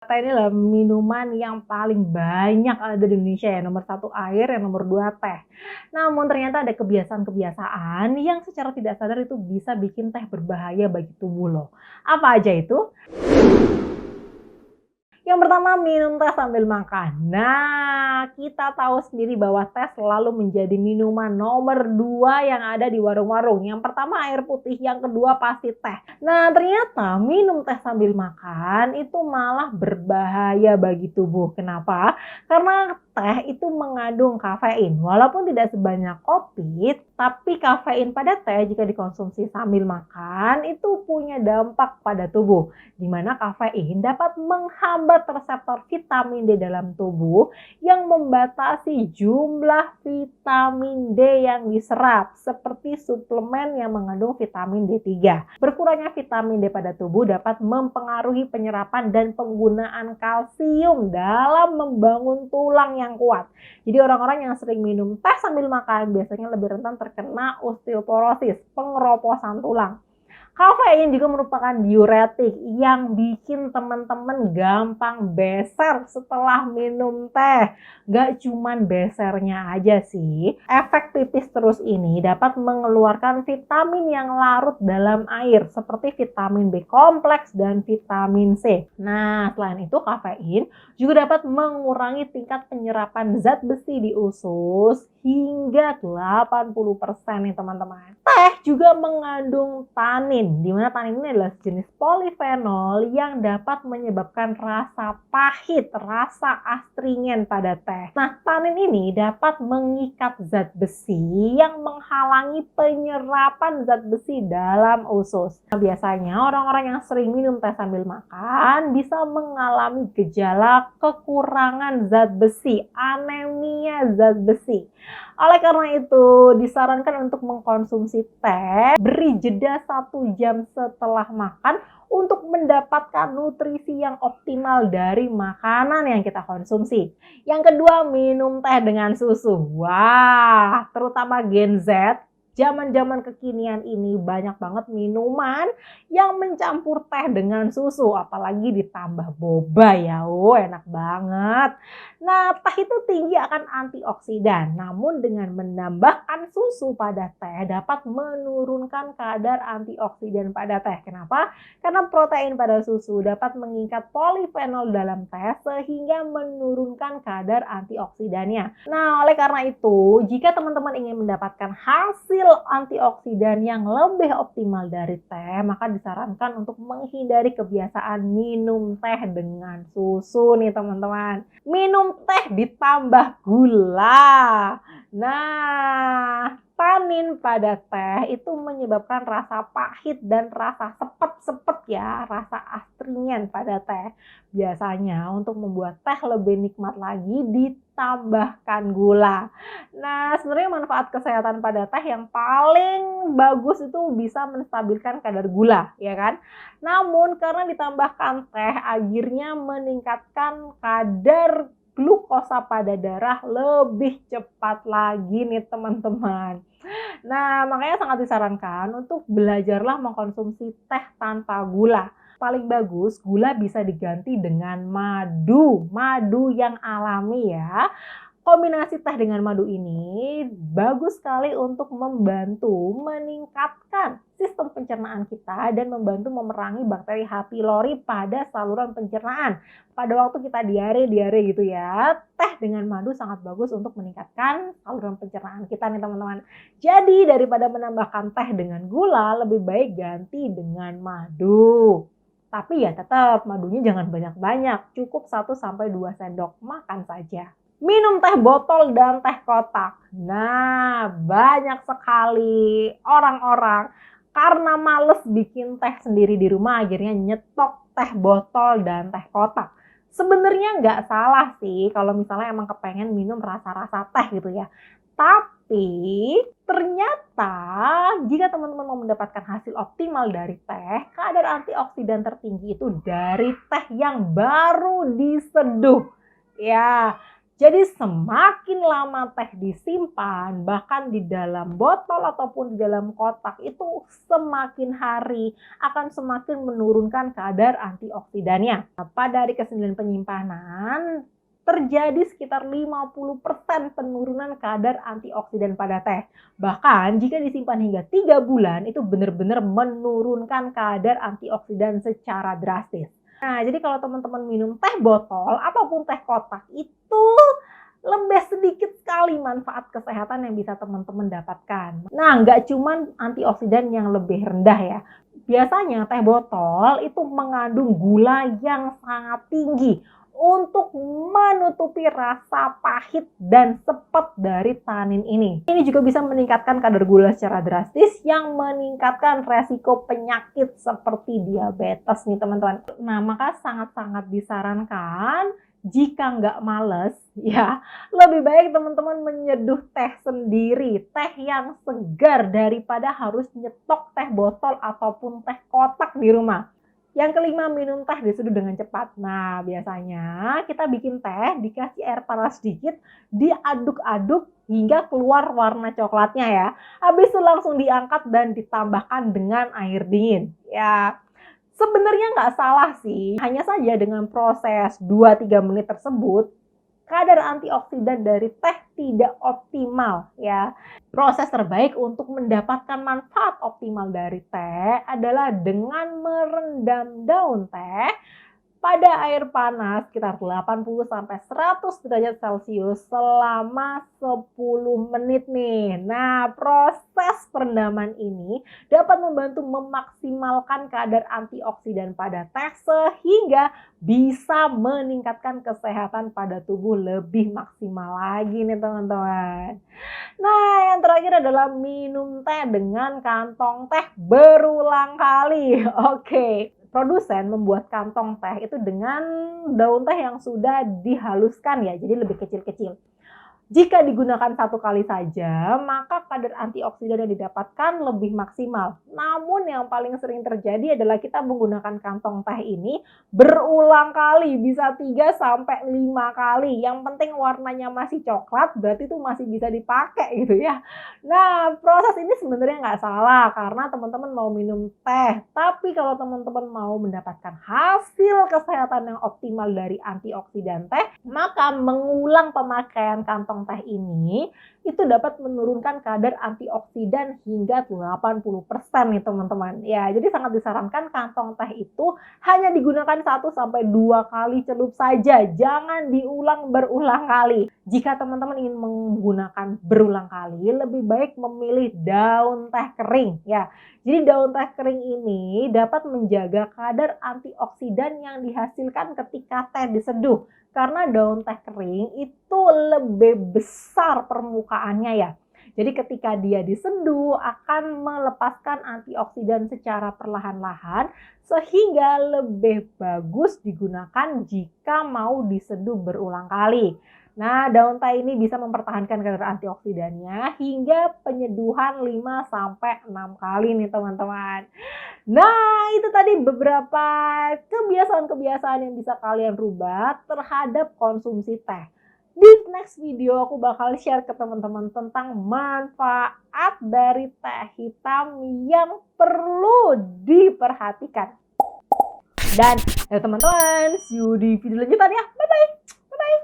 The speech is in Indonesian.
Teh ini adalah minuman yang paling banyak ada di Indonesia ya, nomor satu air, yang nomor 2 teh. Namun ternyata ada kebiasaan-kebiasaan yang secara tidak sadar itu bisa bikin teh berbahaya bagi tubuh loh. Apa aja itu? Yang pertama, minum teh sambil makan. Nah, kita tahu sendiri bahwa teh selalu menjadi minuman nomor 2 yang ada di warung-warung. Yang pertama air putih, yang kedua pasti teh. Nah, ternyata minum teh sambil makan itu malah berbahaya bagi tubuh. Kenapa? Karena teh itu mengandung kafein. Walaupun tidak sebanyak kopi, tapi kafein pada teh jika dikonsumsi sambil makan itu punya dampak pada tubuh, di mana kafein dapat menghambat reseptor vitamin D dalam tubuh yang membatasi jumlah vitamin D yang diserap, seperti suplemen yang mengandung vitamin D3. Berkurangnya vitamin D pada tubuh dapat mempengaruhi penyerapan dan penggunaan kalsium dalam membangun tulang yang kuat. Jadi orang-orang yang sering minum teh sambil makan biasanya lebih rentan terkena osteoporosis, pengeroposan tulang. Kafein juga merupakan diuretik yang bikin teman-teman gampang beser setelah minum teh. Gak cuman besernya aja sih, efek pipis terus ini dapat mengeluarkan vitamin yang larut dalam air seperti vitamin B kompleks dan vitamin C. Nah, selain itu kafein juga dapat mengurangi tingkat penyerapan zat besi di usus hingga 80% nih teman-teman. Teh juga mengandung tanin, di mana tanin ini adalah jenis polifenol yang dapat menyebabkan rasa pahit, rasa astringen pada teh. Nah, tanin ini dapat mengikat zat besi yang menghalangi penyerapan zat besi dalam usus. Nah, biasanya orang-orang yang sering minum teh sambil makan bisa mengalami gejala kekurangan zat besi, anemia zat besi. Oleh karena itu, disarankan untuk mengkonsumsi teh, beri jeda 1 jam setelah makan untuk mendapatkan nutrisi yang optimal dari makanan yang kita konsumsi. Yang kedua, minum teh dengan susu. Wah, terutama Gen Z, zaman-zaman kekinian ini banyak banget minuman yang mencampur teh dengan susu, apalagi ditambah boba ya. Enak banget. Nah, teh itu tinggi akan antioksidan, namun dengan menambahkan susu pada teh dapat menurunkan kadar antioksidan pada teh. Kenapa? Karena protein pada susu dapat mengikat polifenol dalam teh sehingga menurunkan kadar antioksidannya. Nah, oleh karena itu, jika teman-teman ingin mendapatkan hasil antioksidan yang lebih optimal dari teh, maka disarankan untuk menghindari kebiasaan minum teh dengan susu nih teman-teman. Minum teh ditambah gula. Nah, tanin pada teh itu menyebabkan rasa pahit dan rasa sepet-sepet ya, rasa astringen pada teh. Biasanya untuk membuat teh lebih nikmat lagi ditambahkan gula. Nah, sebenarnya manfaat kesehatan pada teh yang paling bagus itu bisa menstabilkan kadar gula, ya kan? Namun karena ditambahkan teh akhirnya meningkatkan kadar glukosa pada darah lebih cepat lagi nih teman-teman. Nah, makanya sangat disarankan untuk belajarlah mengkonsumsi teh tanpa gula. Paling bagus gula bisa diganti dengan madu, madu yang alami ya. Kombinasi teh dengan madu ini bagus sekali untuk membantu meningkatkan sistem pencernaan kita dan membantu memerangi bakteri H. pylori pada saluran pencernaan. Pada waktu kita diare gitu ya, teh dengan madu sangat bagus untuk meningkatkan saluran pencernaan kita nih teman-teman. Jadi daripada menambahkan teh dengan gula, lebih baik ganti dengan madu. Tapi ya tetap madunya jangan banyak-banyak, cukup 1-2 sendok makan saja. Minum teh botol dan teh kotak. Nah, banyak sekali orang-orang karena males bikin teh sendiri di rumah akhirnya nyetok teh botol dan teh kotak. Sebenarnya nggak salah sih kalau misalnya emang kepengen minum rasa-rasa teh gitu ya. Tapi ternyata jika teman-teman mau mendapatkan hasil optimal dari teh, kadar antioksidan tertinggi itu dari teh yang baru diseduh. Ya, Jadi semakin lama teh disimpan, bahkan di dalam botol ataupun di dalam kotak itu semakin hari akan semakin menurunkan kadar antioksidannya. Pada hari ke-9 penyimpanan, terjadi sekitar 50% penurunan kadar antioksidan pada teh. Bahkan jika disimpan hingga 3 bulan, itu benar-benar menurunkan kadar antioksidan secara drastis. Nah, jadi kalau teman-teman minum teh botol ataupun teh kotak itu lebih sedikit sekali manfaat kesehatan yang bisa teman-teman dapatkan. Nah, nggak cuma antioksidan yang lebih rendah ya. Biasanya teh botol itu mengandung gula yang sangat tinggi untuk menutupi rasa pahit dan sepet dari tanin ini. Ini juga bisa meningkatkan kadar gula secara drastis yang meningkatkan resiko penyakit seperti diabetes nih teman-teman. Nah, maka sangat-sangat disarankan jika nggak males ya, lebih baik teman-teman menyeduh teh sendiri, teh yang segar daripada harus nyetok teh botol ataupun teh kotak di rumah. Yang kelima, minum teh diseduh dengan cepat. Nah, biasanya kita bikin teh, dikasih air panas sedikit, diaduk-aduk hingga keluar warna coklatnya ya. Habis itu langsung diangkat dan ditambahkan dengan air dingin. Ya, sebenarnya nggak salah sih. Hanya saja dengan proses 2-3 menit tersebut, kadar antioksidan dari teh tidak optimal ya. Proses terbaik untuk mendapatkan manfaat optimal dari teh adalah dengan merendam daun teh pada air panas sekitar 80 sampai 100 derajat Celcius selama 10 menit nih. Nah, proses perendaman ini dapat membantu memaksimalkan kadar antioksidan pada teh sehingga bisa meningkatkan kesehatan pada tubuh lebih maksimal lagi nih teman-teman. Nah, yang terakhir adalah minum teh dengan kantong teh berulang kali. Oke. Produsen membuat kantong teh itu dengan daun teh yang sudah dihaluskan ya, jadi lebih kecil-kecil. Jika digunakan satu kali saja, maka kadar antioksidan yang didapatkan lebih maksimal. Namun yang paling sering terjadi adalah kita menggunakan kantong teh ini berulang kali, bisa 3 sampai 5 kali. Yang penting warnanya masih coklat, berarti itu masih bisa dipakai gitu ya. Nah, proses ini sebenarnya nggak salah karena teman-teman mau minum teh. Tapi kalau teman-teman mau mendapatkan hasil kesehatan yang optimal dari antioksidan teh, maka mengulang pemakaian kantong teh ini itu dapat menurunkan kadar antioksidan hingga 80% nih teman-teman. Ya, jadi sangat disarankan kantong teh itu hanya digunakan 1 sampai 2 kali celup saja. Jangan diulang berulang kali. Jika teman-teman ingin menggunakan berulang kali, lebih baik memilih daun teh kering ya. Jadi daun teh kering ini dapat menjaga kadar antioksidan yang dihasilkan ketika teh diseduh. Karena daun teh kering itu lebih besar permukaannya ya. Jadi ketika dia diseduh akan melepaskan antioksidan secara perlahan-lahan sehingga lebih bagus digunakan jika mau diseduh berulang kali. Nah, daun teh ini bisa mempertahankan kadar antioksidannya hingga penyeduhan 5 sampai 6 kali nih teman-teman. Nah, itu tadi beberapa kebiasaan-kebiasaan yang bisa kalian rubah terhadap konsumsi teh. Di next video aku bakal share ke teman-teman tentang manfaat dari teh hitam yang perlu diperhatikan. Dan ya teman-teman, see you di video lanjutan ya. Bye-bye.